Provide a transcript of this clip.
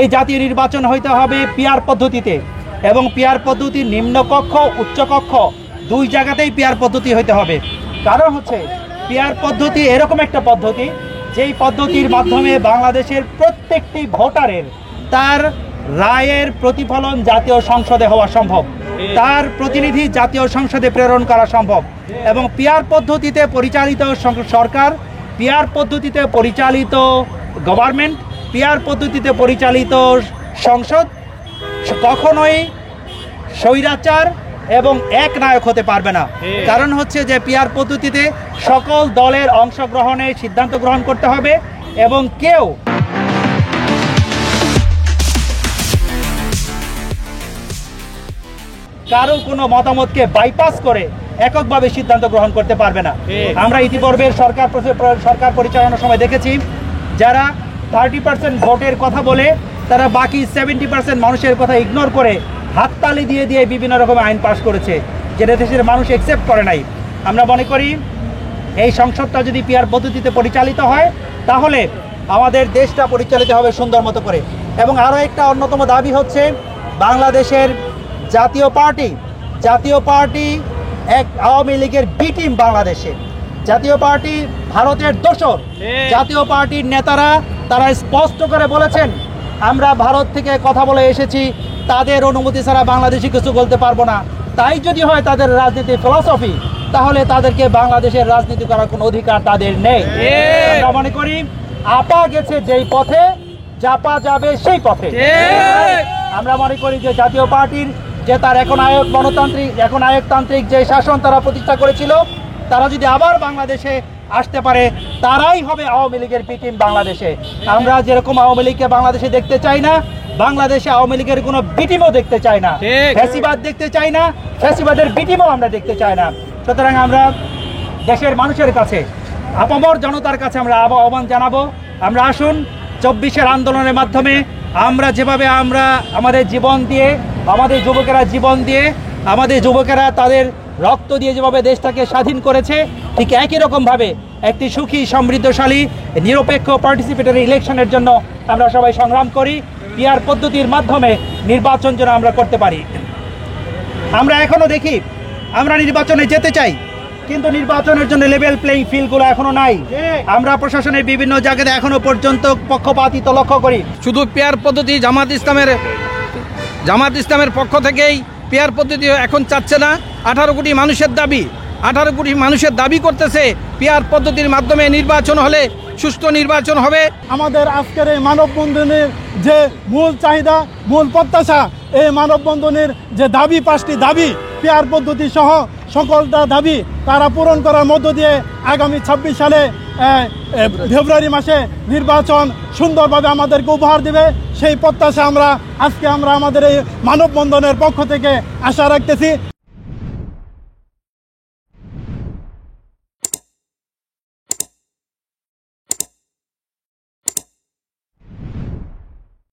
এই জাতীয় নির্বাচন হইতে হবে পিআর পদ্ধতিতে, এবং পিআর পদ্ধতির নিম্নকক্ষ উচ্চকক্ষ দুই জায়গাতেই পিআর পদ্ধতি হইতে হবে। কারণ হচ্ছে পিআর পদ্ধতি এরকম একটা পদ্ধতি যেই পদ্ধতির মাধ্যমে বাংলাদেশের প্রত্যেকটি ভোটারের তার রায়ের প্রতিফলন জাতীয় সংসদে হওয়া সম্ভব, তার প্রতিনিধি জাতীয় সংসদে প্রেরণ করা সম্ভব। এবং পিআর পদ্ধতিতে পরিচালিত সরকার, পিআর পদ্ধতিতে পরিচালিত গভর্নমেন্ট, পিআর পদ্ধতিতে পরিচালিত সংসদ কখনোই স্বৈরাচার এবং একনায়ক হতে পারবে না। কারণ হচ্ছে যে পিআর পদ্ধতিতে সকল দলের অংশগ্রহণে সিদ্ধান্ত গ্রহণ করতে হবে, এবং কেউ কারো কোনো মতামতকে বাইপাস করে এককভাবে সিদ্ধান্ত গ্রহণ করতে পারবে না। আমরা ইতিপূর্বের সরকার পরিচালনার সময় দেখেছি যারা 30% ভোটের কথা বলে তারা বাকি 70% মানুষের কথা ইগনোর করে হাততালি দিয়ে দিয়ে বিভিন্ন রকমের আইন পাস করেছে, যেটা দেশের মানুষ অ্যাকসেপ্ট করে নাই। আমরা মনে করি এই সংসদটা যদি পিআর পদ্ধতিতে পরিচালিত হয় তাহলে আমাদের দেশটা পরিচালিত হবে সুন্দর মতো করে। এবং আরও একটা অন্যতম দাবি হচ্ছে বাংলাদেশের জাতীয় পার্টি এক আওয়ামী লীগের বি টিম বাংলাদেশে। জাতীয় পার্টি ভারতের দোসর। জাতীয় পার্টির নেতারা তারা স্পষ্ট করে বলেছেন আমরা ভারত থেকে কথা বলে এসেছি, তাদের অনুমতি ছাড়া বাংলাদেশি কিছু বলতে পারবো না। তাই যদি হয় তাদের রাজনীতি ফিলসফি, তাহলে তাদেরকে বাংলাদেশের রাজনীতি করার কোনো অধিকার তাদের নেই। আমরা মনে করি আপা গেছে যেই পথে, জাপা যাবে সেই পথে। আমরা মনে করি যে জাতীয় পার্টির যে তার এখন আয়োগতান্ত্রিক যে শাসন তারা প্রতিষ্ঠা করেছিল, তারা যদি আবার বাংলাদেশে আসতে পারে তারাই হবে আওয়ামী লীগের বি টিম বাংলাদেশে। আমরা যেরকম আওয়ামী লীগকে বাংলাদেশে দেখতে চাই না, বাংলাদেশে আওয়ামী লীগের কোনো বি টিমও দেখতে চাই না, ফ্যাসিবাদ দেখতে চাই না, ফ্যাসিবাদের বি টিমও আমরা দেখতে চাই না। সুতরাং আমরা দেশের মানুষের কাছে, আপামর জনতার কাছে আমরা আহ্বান জানাবো, আমরা আসুন 24-এর আন্দোলনের মাধ্যমে আমরা যেভাবে আমরা আমাদের জীবন দিয়ে, আমাদের যুবকেরা তাদের রক্ত দিয়ে যেভাবে দেশটাকে স্বাধীন করেছে, ঠিক একই রকমভাবে একটি সুখী সমৃদ্ধশালী নিরপেক্ষ পার্টিসিপেটরি ইলেকশনের জন্য আমরা সবাই সংগ্রাম করি। পিআর পদ্ধতির মাধ্যমে নির্বাচন যেন আমরা করতে পারি। আমরা এখনো দেখি আমরা নির্বাচনে যেতে চাই, কিন্তু নির্বাচনের জন্য লেভেল প্লেইং ফিল্ডগুলো এখনো নাই। আমরা প্রশাসনের বিভিন্ন জায়গাতে এখনো পর্যন্ত পক্ষপাতিত্ব লক্ষ্য করি। শুধু পিআর পদ্ধতি জামাত ইসলামের পক্ষ থেকেই পিআর পদ্ধতি এখন চাচ্ছে না। 18 কোটি মানুষের দাবি করতেছে পিআর পদ্ধতির মাধ্যমে নির্বাচন হলে সুষ্ঠু নির্বাচন হবে। আমাদের আজকের এই মানববন্ধনের যে মূল চাহিদা, মূল প্রত্যাশা, এই মানববন্ধনের যে দাবি, 5টি দাবি পিআর পদ্ধতি সহ সকলটা দাবি তারা পূরণ করার মধ্য দিয়ে আগামী 26 সালে ফেব্রুয়ারি মাসে নির্বাচন সুন্দরভাবে আমাদেরকে উপহার দেবে, সেই প্রত্যাশা আমরা আমাদের এই মানববন্ধনের পক্ষ থেকে আশা রাখতেছি।